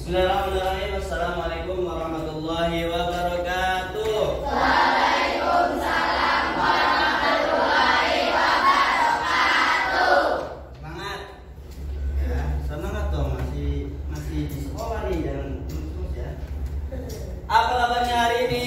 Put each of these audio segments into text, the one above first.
Bismillahirrahmanirrahim. Assalamualaikum warahmatullahi wabarakatuh. Waalaikumsalam warahmatullahi wabarakatuh. Semangat. Ya, semangat dong, masih di sekolah nih, jangan terus ya. Apa kabarnya hari ini?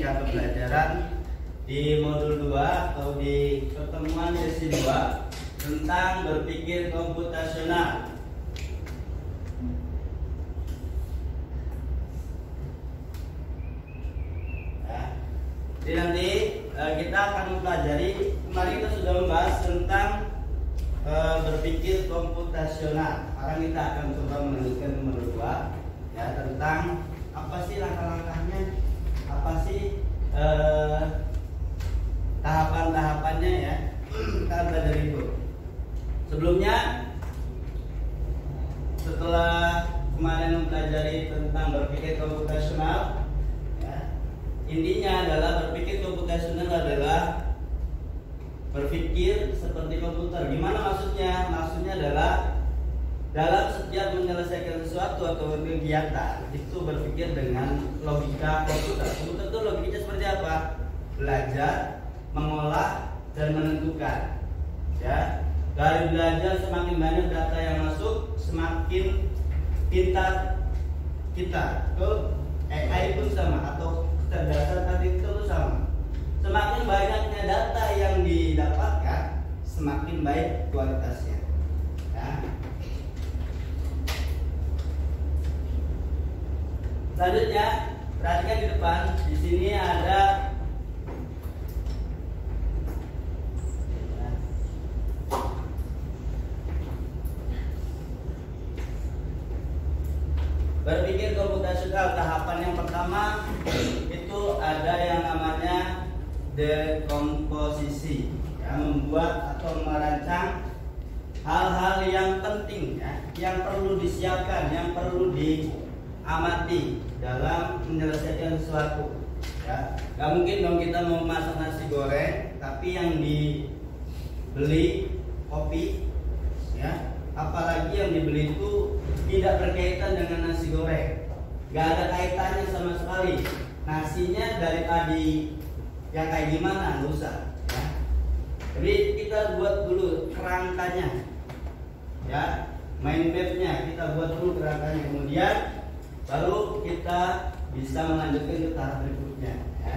Pembelajaran di modul 2 atau di pertemuan sesi 2 tentang berpikir komputasional. Ya. Jadi nanti kita akan mempelajari, kemarin kita sudah membahas tentang berpikir komputasional. Sekarang kita akan coba melanjutkan nomor 2 ya, tentang apa sih langkah-langkahnya, apa sih tahapan-tahapannya ya. Kita belajar itu. Sebelumnya, setelah kemarin mempelajari tentang berpikir komputasional ya, intinya adalah berpikir komputasional adalah berpikir seperti komputer. Gimana maksudnya? Maksudnya adalah dalam setiap menyelesaikan sesuatu atau kegiatan itu berpikir dengan logika komputer. Komputer itu logikanya seperti apa? Belajar, mengolah, dan menentukan. Ya, dari belajar semakin banyak data yang masuk, semakin pintar kita. Tuh, AI pun sama, atau kecerdasan artificial itu sama. Semakin banyaknya data yang didapatkan, semakin baik kualitasnya. Ya. Selanjutnya, perhatikan di depan. Di sini ada berpikir komputasional. Tahapan yang pertama itu ada yang namanya dekomposisi, ya, membuat atau merancang hal-hal yang penting ya, yang perlu disiapkan, yang perlu diamati dalam menyelesaikan sesuatu. Ya, nggak mungkin dong kita mau masak nasi goreng, tapi yang dibeli kopi, ya, apalagi yang dibeli itu tidak berkaitan dengan nasi goreng, nggak ada kaitannya sama sekali. Nasinya dari tadi yang kayak gimana, nggak usah. Ya. Jadi kita buat dulu kerangkanya, ya, mind mapnya kita buat dulu kerangkanya, kemudian baru kita bisa melanjutkan ke tahap berikutnya ya.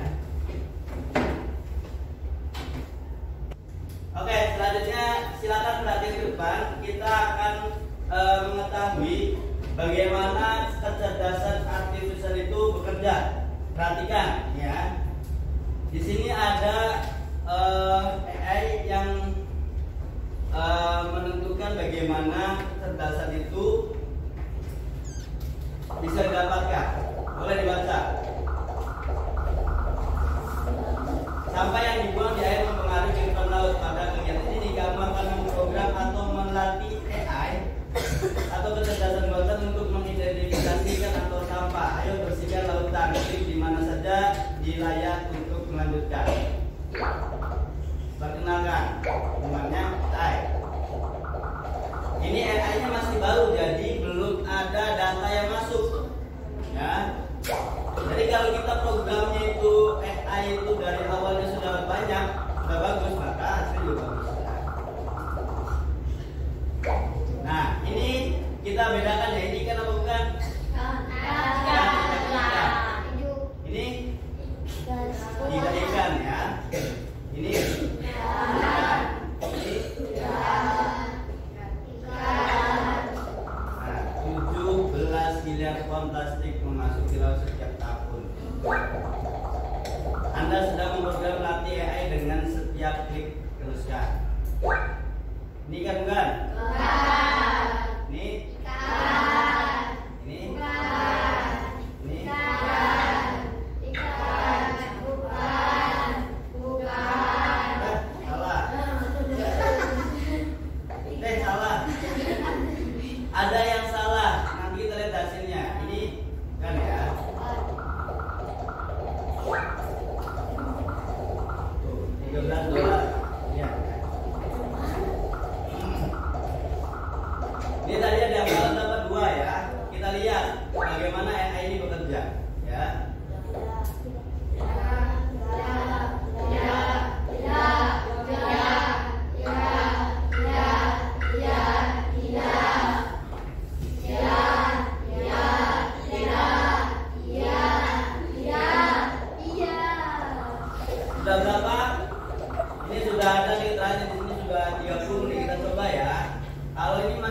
Oke, selanjutnya silakan perhatikan ke depan. Kita akan mengetahui bagaimana kecerdasan artifisial itu bekerja. Perhatikan ya. Di sini ada AI yang menentukan bagaimana kecerdasan itu bisa didapatkan. Boleh dibaca. Sampah yang dibuang di air mempengaruhi kehidupan laut. Pada kegiatan ini kamu akan memprogram atau melatih AI atau kecerdasan buatan untuk mengidentifikasikan atau sampah. Ayo bersihkan lautan. Klik di mana saja di layar untuk melanjutkan. Perkenalkan, namanya AI. Ini AI-nya masih baru, jadi belum ada data yang masuk. Ya. Jadi kalau kita programnya itu AI itu dari awalnya sudah banyak, sudah bagus, maka hasilnya juga bagus. Nah, ini kita bedakan ya, ini kan apa bukan? Ini tidak ikan ya. Ini plastik memasuki laut setiap tahun. Anda sedang memprogram latih AI dengan setiap klik teruskan. Ini kan bukan? Bukan. Ini? Bukan. Ini? Bukan. Ini? Bukan. Bukan. Bukan. Bukan. Salah. Salah. Ada yang salah.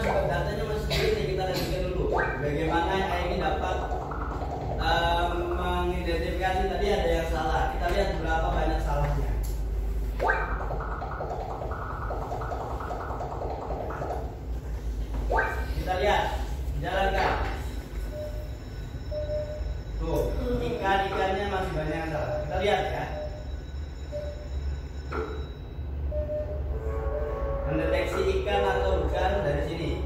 masih datanya masih sedikit, kita lanjutkan dulu. Bagaimana AI ini dapat mengidentifikasi tadi ada yang salah. Kita lihat berapa banyak salahnya. Kita lihat, jalankan. Tuh, ikan-ikannya masih banyak yang salah. Kita lihat ya. Mendeteksi ikan atau bukan dari sini.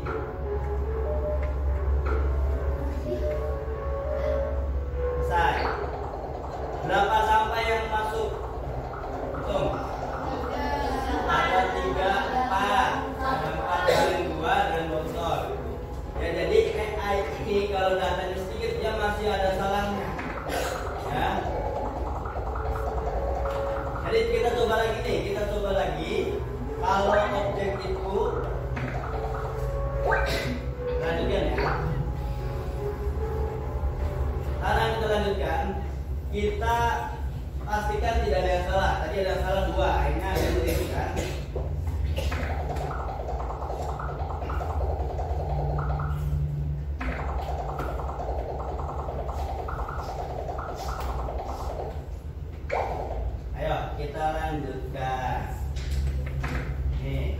Selesai. Berapa sampah yang masuk? Hitung. Ada 3, 4. Ada 4 kali 2 dan botol. Ya, jadi AI ini kalau datanya sedikit dia masih ada salahnya. Ya. Jadi kita coba lagi nih, kita coba lagi. Kalau objek itu lanjutkan ya. Sekarang kita lanjutkan. Kita pastikan tidak ada yang salah. Tadi ada yang salah 2, akhirnya ada yang keliru kan. Ayo kita lanjutkan. Nih.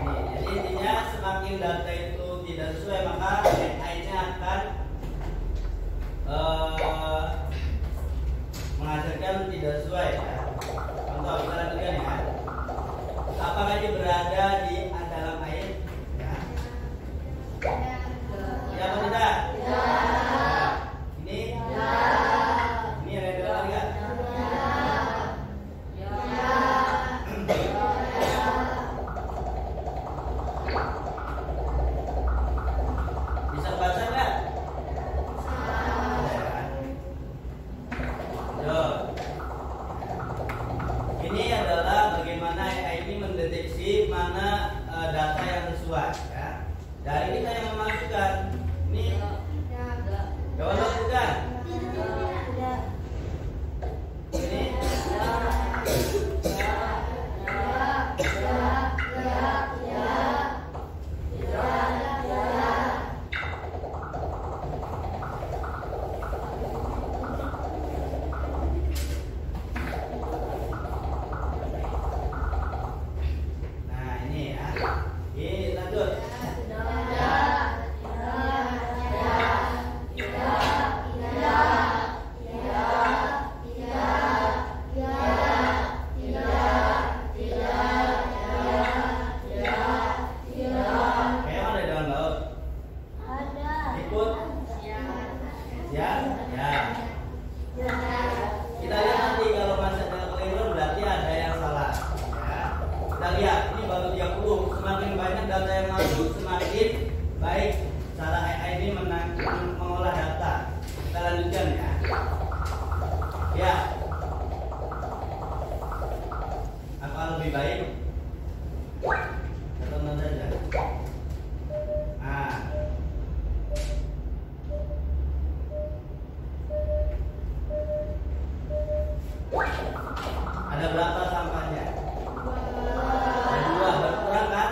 Jadi intinya semakin data itu tidak sesuai maka AI-nya akan menghasilkan tidak sesuai ya. Contoh kita lanjutkan ya. Apakah ini berada di dalam air? Ya. Ya atau tidak? Ya. Ini? Ya. Ini ada yang dalam enggak? Ya. Bisa baca enggak? Ini adalah bagaimana AI ini mendeteksi mana data yang sesuai ya. Dari kita yang memasukkan. Ini jawaban bukan? Ini nah ini ya. Ini lanjut. Kayak mana di dalam laut? Ikut? Ya, ya. Kita lihat nanti kalau masih ada keliru berarti ada yang salah. Ya. Kita lihat ini baru 30. Semakin banyak data yang masuk semakin baik cara AI ini mengolah data. Kita lanjutkan ya. Ya. Apa lebih baik? Kita tonton saja. Nah. Ada berapa sampahnya? Ada 2, berkurang kan?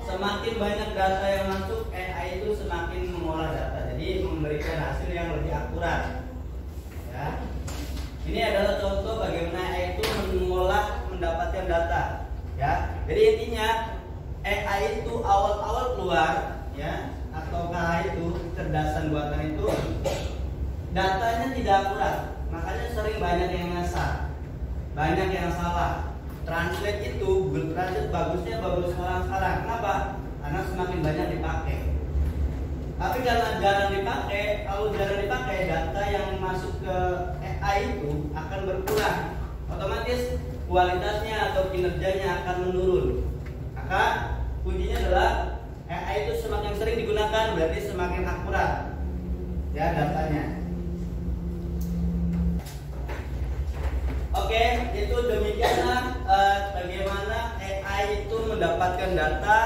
Semakin banyak data yang masuk, AI itu semakin mengolah data. Jadi memberikan hasil yang lebih akurat. Ya. Ini adalah contoh bagaimana AI itu mendapatkan data. Ya. Jadi intinya AI itu awal-awal keluar, ya, atau KH itu kecerdasan buatan itu datanya tidak akurat. Makanya sering banyak yang ngasal, banyak yang salah. Translate itu Google Translate bagusnya bagus sekarang. Kenapa? Karena semakin banyak dipakai. Tapi karena jarang dipakai, kalau jarang dipakai, data yang masuk ke AI itu akan berkurang. Otomatis kualitasnya atau kinerjanya akan menurun. Maka kuncinya adalah AI itu semakin sering digunakan berarti semakin akurat ya datanya. Oke, itu demikianlah bagaimana AI itu mendapatkan data,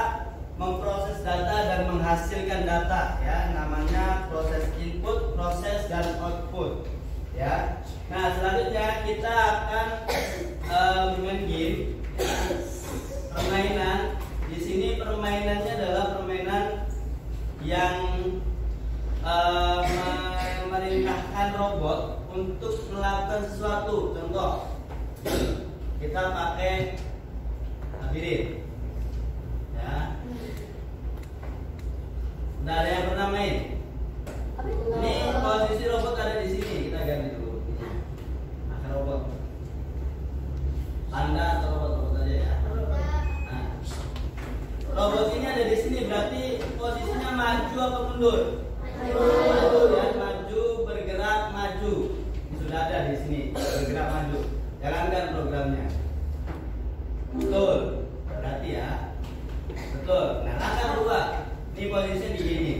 menghasilkan data ya, namanya proses input, proses dan output ya. Nah, selanjutnya kita akan bermain game ya. Permainan di sini permainannya adalah permainan yang memerintahkan robot untuk melakukan sesuatu. Contoh, kita pakai labirin ya. Udah ada yang pernah main? Ini posisi robot ada di sini. Kita ganti dulu. Nah, robot. Panda atau robot aja ya. Nah, robot ini ada di sini, berarti posisinya maju apa mundur? Maju ya, maju, bergerak, maju. Ini sudah ada di sini, bergerak maju. Jalankan programnya. Betul, berarti ya. Betul. Nah, langkah kedua. Ini posisinya di sini.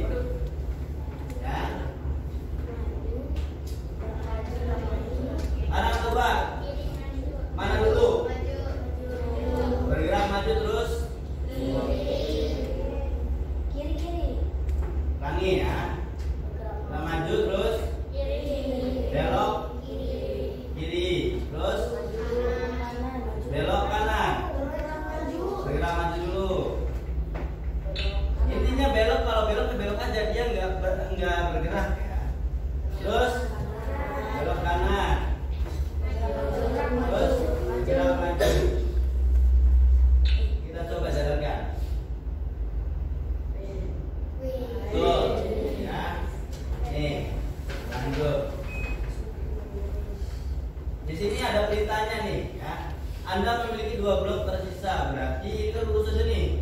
Ya. Mana coba? Mana dulu? Bergerak maju terus. Ulangi ya. Kita maju terus. Belok kiri. Terus belok kanan. Bergerak maju dulu. Intinya belok, kalau belok ke belok aja, dia nggak bergerak ya. Terus belok kanan. Terus bergerak maju. Kita coba jalankan. Tuh ya. Nih, lanjut. Di sini ada perintahnya nih ya. Anda memiliki 2 blok tersisa, berarti itu lurus aja nih.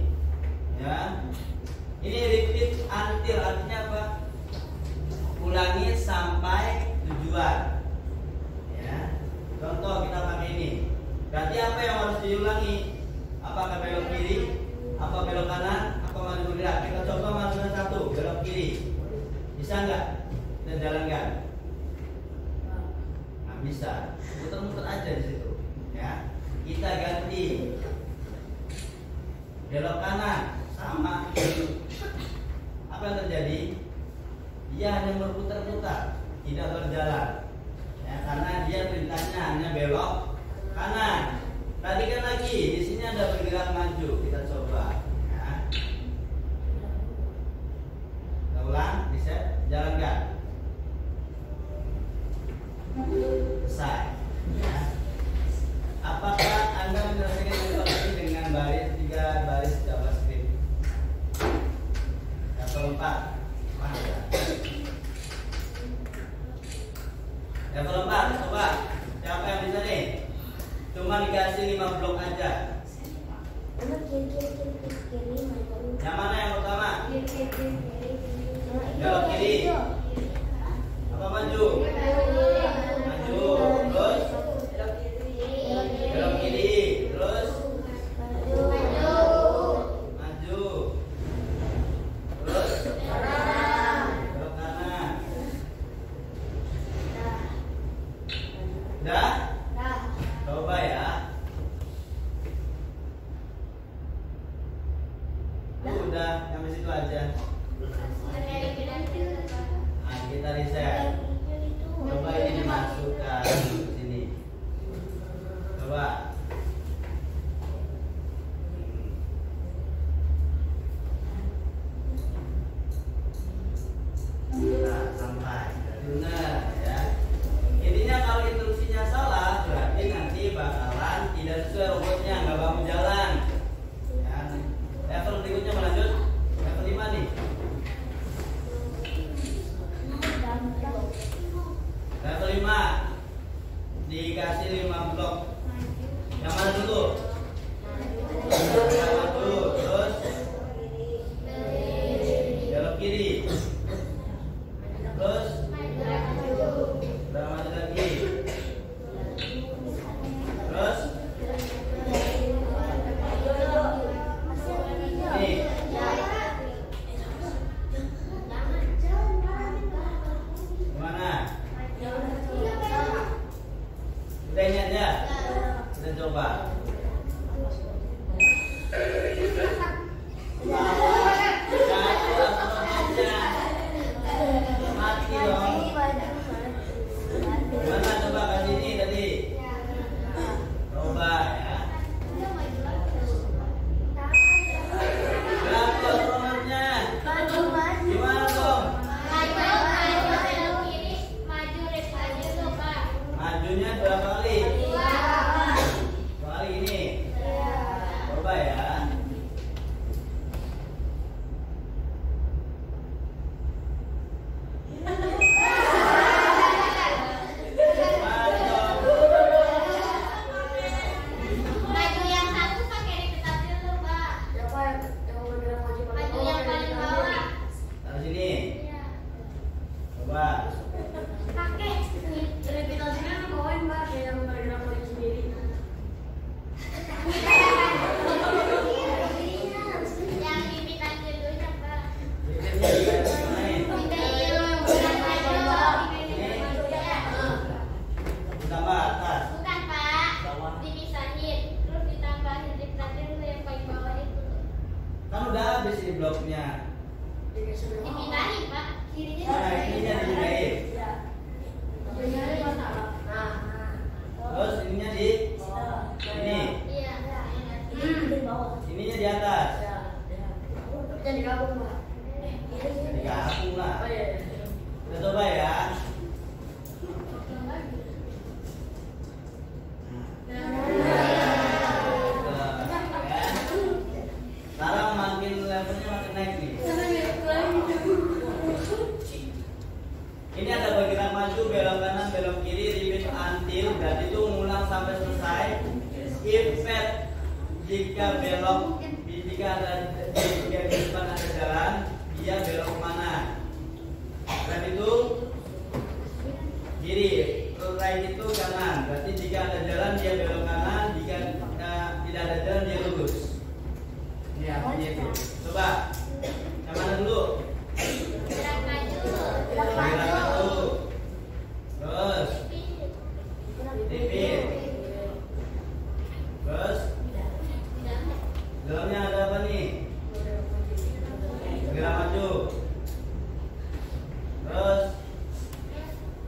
Ya. Ini repeat until, artinya apa? Ulangi sampai tujuan. Ya. Contoh kita pakai ini. Berarti apa yang harus diulangi? Apakah belok kiri? Apa belok kanan? Apa maju bergerak? Kita coba maju satu, belok kiri. Bisa nggak? Kita jalankan. Nah, bisa. Muter-muter aja di situ. Ya. Kita ganti. Belok kanan, sama. Apa yang terjadi? Dia hanya berputar-putar, tidak berjalan. Ya, karena dia perintahnya hanya belok kanan. Tadi kan lagi di sini ada bergerak maju. Kita coba. Ya. Kita ulang, bisa jalankan. Selesai. Ya. Apakah Anda menyelesaikan soal ini dengan baris 3 baris JavaScript? Yang keempat, mana? Yang keempat, coba. Siapa yang bisa nih? Cuma dikasih 5 blok aja. Yang mana yang pertama? Belok kiri. Apa maju? Maju. Terus belok kiri. Terus maju. Terus belok kanan. Udah? Coba ya. Udah, sampai situ aja. Nah, kita reset. Coba ini dimasukkan ke sini. Coba. Nah, sampai. Benar ya. Intinya kalau instruksinya salah, berarti nanti bakalan tidak sesuai robotnya, nggak bangun jalan. Ya. Level berikutnya melanjut. Level 5 nih. Level 5 dikasih 5 blok. beloknya. Dipindahin, Pak. Nah, ininya dipindahin. Terus ininya di ini. Iya. Ininya di atas. Jadi gabung, Pak. Digabung lah. Kita coba ya. Sekarang makin levelnya makin naik nih. Ini ada bergerak maju, belok kanan, belok kiri, repeat until, berarti itu ngulang sampai selesai. If fat, jika belok, jika di depan ada jalan, dia belok kemana? Right itu kiri, right itu kanan. Berarti jika ada jalan dia belok kanan, jika tidak ada jalan dia lurus. Ini artinya itu. Coba, yang mana dulu? Gerak maju. Gerak maju. Terus, repeat. Terus, dalamnya ada apa nih? Gerak maju. Terus,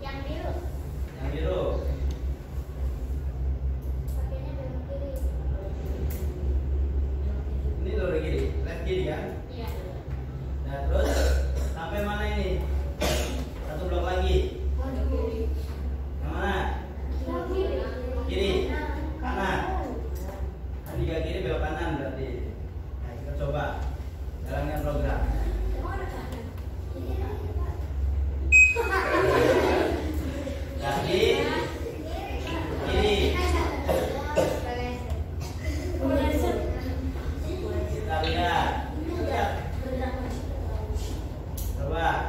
Yang biru. yang biru. Pakainya belok kiri. Ini lurus kiri, left kiri kan? Iya. Nah terus sampai mana ini? Satu blok lagi. Yang mana? Kiri, kanan. Kan jika kiri belok kanan berarti. Nah kita coba jalankan program. Kaki, kiri. Kita lihat. Coba.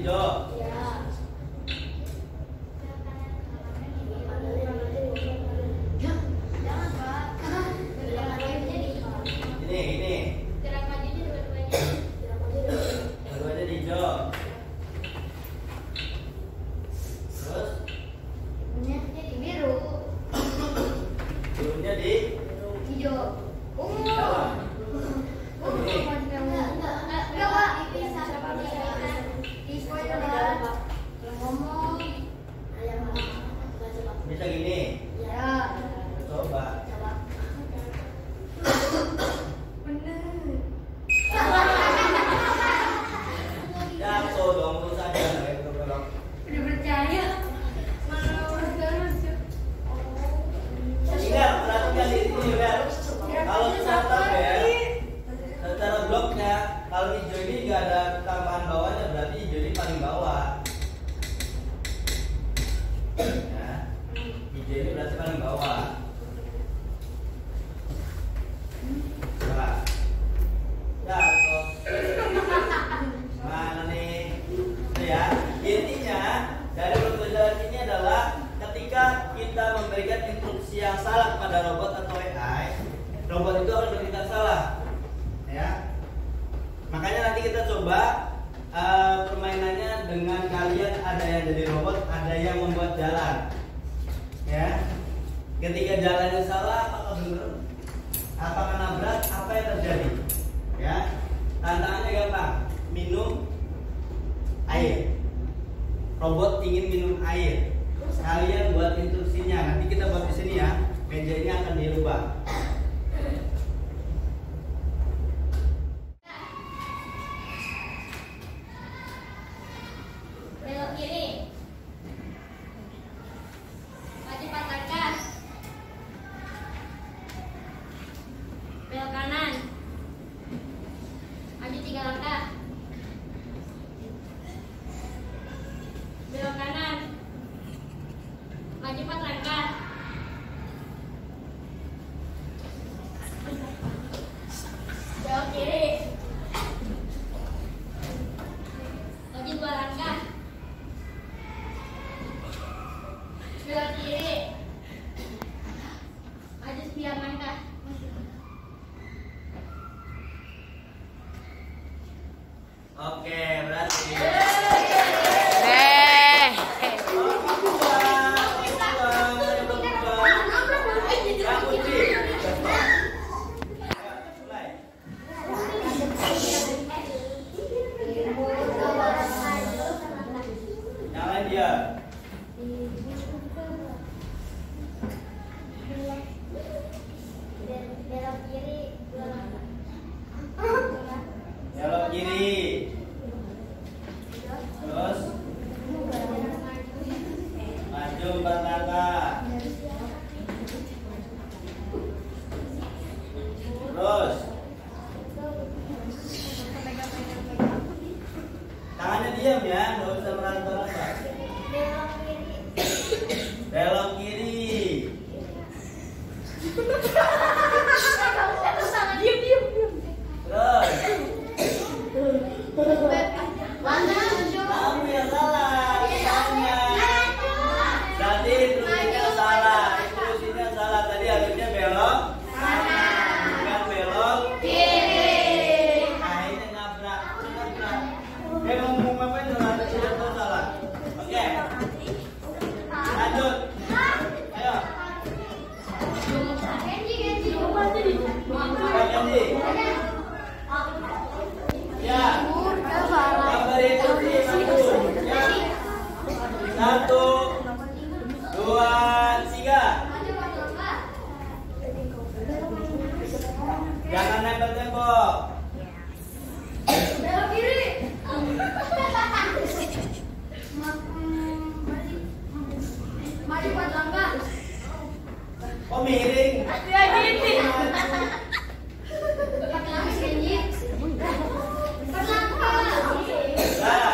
hijau. Ya. Jangan, Pak. Ini. Gerak majunya dua-duanya. Dua-duanya di hijau. Terus Jadi biru. birunya di Hijau. Ungu. dalam. Ungu. Enggak, Pak. Di spoiler, Pak. Ngomong. Bisa gini. Ya. Coba. Jatuh dong terus aja kayak belok. Udah percaya. Ingat, perhatikan di sini ya. Kalau secara bloknya, kalau hijau ini nggak ada tambahan bawahnya, berarti hijau ini paling bawah. Ya, hijau ini berarti paling bawah. Nah, jatuh. Mana nih? Itu ya. Intinya dari pembelajaran ini adalah ketika kita memberikan instruksi yang salah kepada robot atau AI, robot itu akan bertindak salah. Ya. Makanya nanti kita coba permainannya dengan kalian, ada yang jadi robot, ada yang membuat jalan. Ya. Ketika jalannya salah, apakah benar? Apakah nabrak? Apa yang terjadi? Ya. Tantangannya gampang. Minum air. Robot ingin minum air. Kalian buat instruksinya. Nanti kita buat di sini ya. Meja ini akan dirubah. Belok kiri. Maju 4 langkah. Belok kanan. Maju 3 langkah. Belok kanan. Maju 4 langkah. Belok kiri. Maju 2 langkah. Belok kiri. Maju 9 langkah. Oke, berhasil. Nyalain dia. Belok kiri. Belok kiri. Terus maju 4 langkah. Terus tangannya diam ya, nggak usah merangkak-rangkak. Belok kiri. Belok kiri. Diam. Terus Mana? kamu yang salah. Tangannya. Tadi instruksinya salah. Instruksinya salah. Tadi harusnya belok bukan belok Kiri. akhirnya nabrak. Dia ngomong apa itu sudah tahu salah. Oke, lanjut. Ayo. Genji. Ganti. Ya. Gambar itu sih maju. Ya. 1, 2, 3. Jangan nempel tembok. Belok kiri. Maju 4 langkah. Oh miring. Ya gini. 4 langkah Genji. 4 langkah. Nah,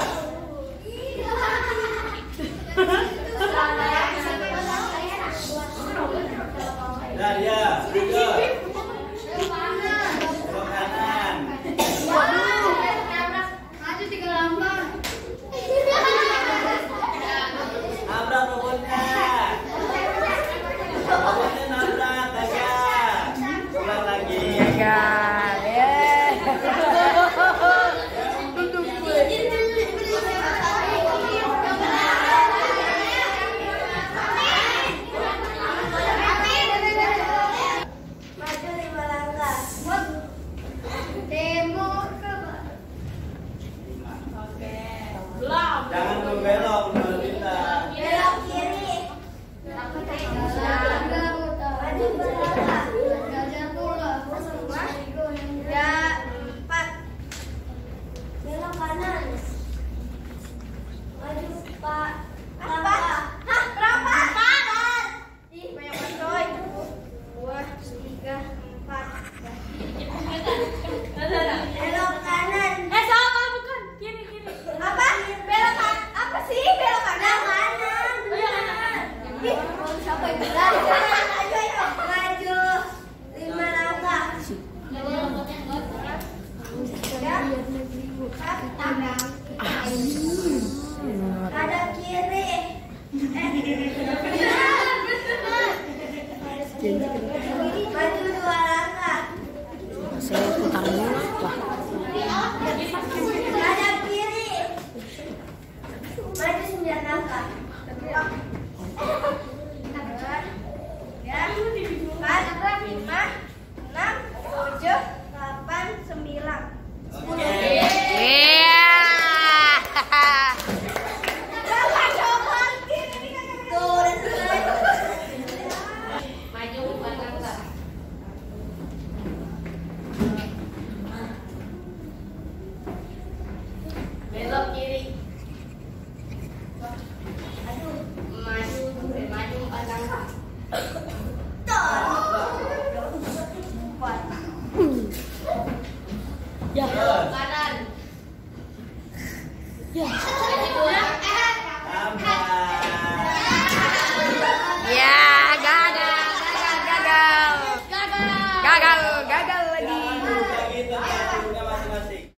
nah dia. Lanjut. Belok kanan. Maju 3 langkah. Ada kiri. Maju 2 langkah. Saya putar dulu. Wah. Ada kiri. Maju 9 langkah. Ya. 4, 5, 6, 7, 8, 9. Oke. Belok kiri. Aduh, maju 4 langkah. Ya. Kanan. Ya. Tambah. Ya, gagal lagi. Begitu caranya masing-masing.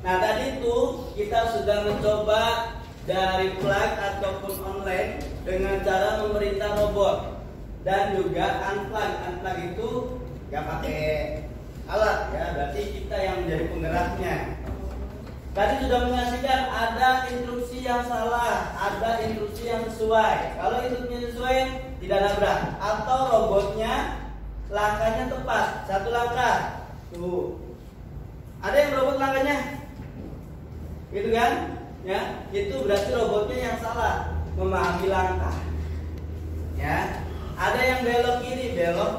Nah, tadi tuh kita sudah mencoba dari plug ataupun online dengan cara memerintah robot dan juga unplug. Unplug itu nggak pakai alat ya, berarti kita yang menjadi penggeraknya. Tadi sudah menyaksikan ada instruksi yang salah, ada instruksi yang sesuai. Kalau instruksinya sesuai tidak nabrak, atau robotnya langkahnya tepat, 1 langkah. Tuh. Ada yang robot langkahnya? Gitu kan? Ya, itu berarti robotnya yang salah memahami langkah. Ya. Ada yang belok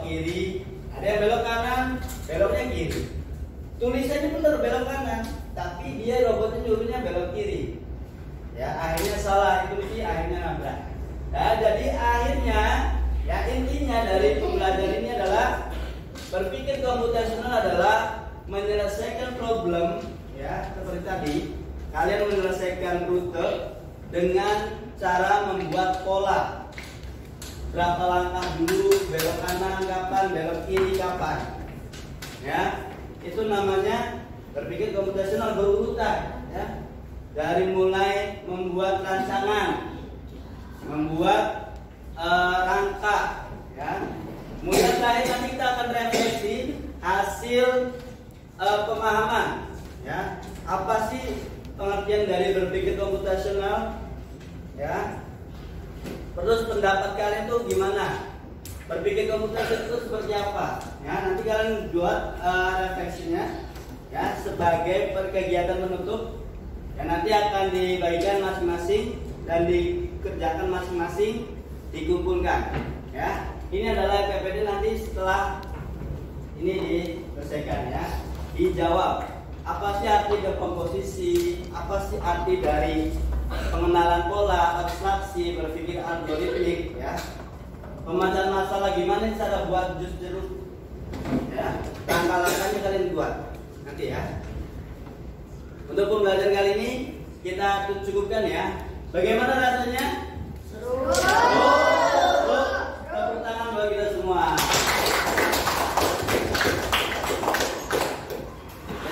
kiri. Ada yang belok kanan, beloknya kiri. Tulisannya benar belok kanan, tapi dia robotnya nyuruhnya belok kiri. Ya, akhirnya salah instruksi, akhirnya nabrak. Nah, jadi akhirnya ya intinya dari pembelajaran ini adalah berpikir komputasional adalah menyelesaikan problem ya, seperti tadi. Kalian menyelesaikan rute dengan cara membuat pola. Berapa langkah dulu, belok kanan kapan, belok kiri kapan. Ya, itu namanya berpikir komputasional berurutan ya. Dari mulai membuat rancangan, membuat rangka ya. Kemudian terakhir kita akan refleksi hasil pemahaman ya. Apa sih pengertian dari berpikir komputasional ya? Terus pendapat kalian tuh gimana? Berpikir komputasional itu seperti apa? Ya, nanti kalian buat refleksinya ya sebagai kegiatan penutup. Ya, nanti akan dibagikan masing-masing dan dikerjakan masing-masing, dikumpulkan. Ya, ini adalah PPT nanti setelah ini diselesaikan ya, dijawab. Apa sih arti dekomposisi? Apa sih arti dari pengenalan pola, abstraksi, berpikir algoritmik ya? Pemecahan masalah gimana cara buat jus jeruk? Ya, langkah-langkahnya kalian buat nanti ya. Untuk pembelajaran kali ini kita cukupkan ya. Bagaimana rasanya? Seru. Tepuk tangan buat kita semua.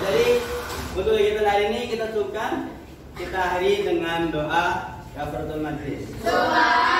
Jadi untuk kegiatan hari ini kita cukupkan. Kita akhiri dengan doa kafaratul majlis. Doa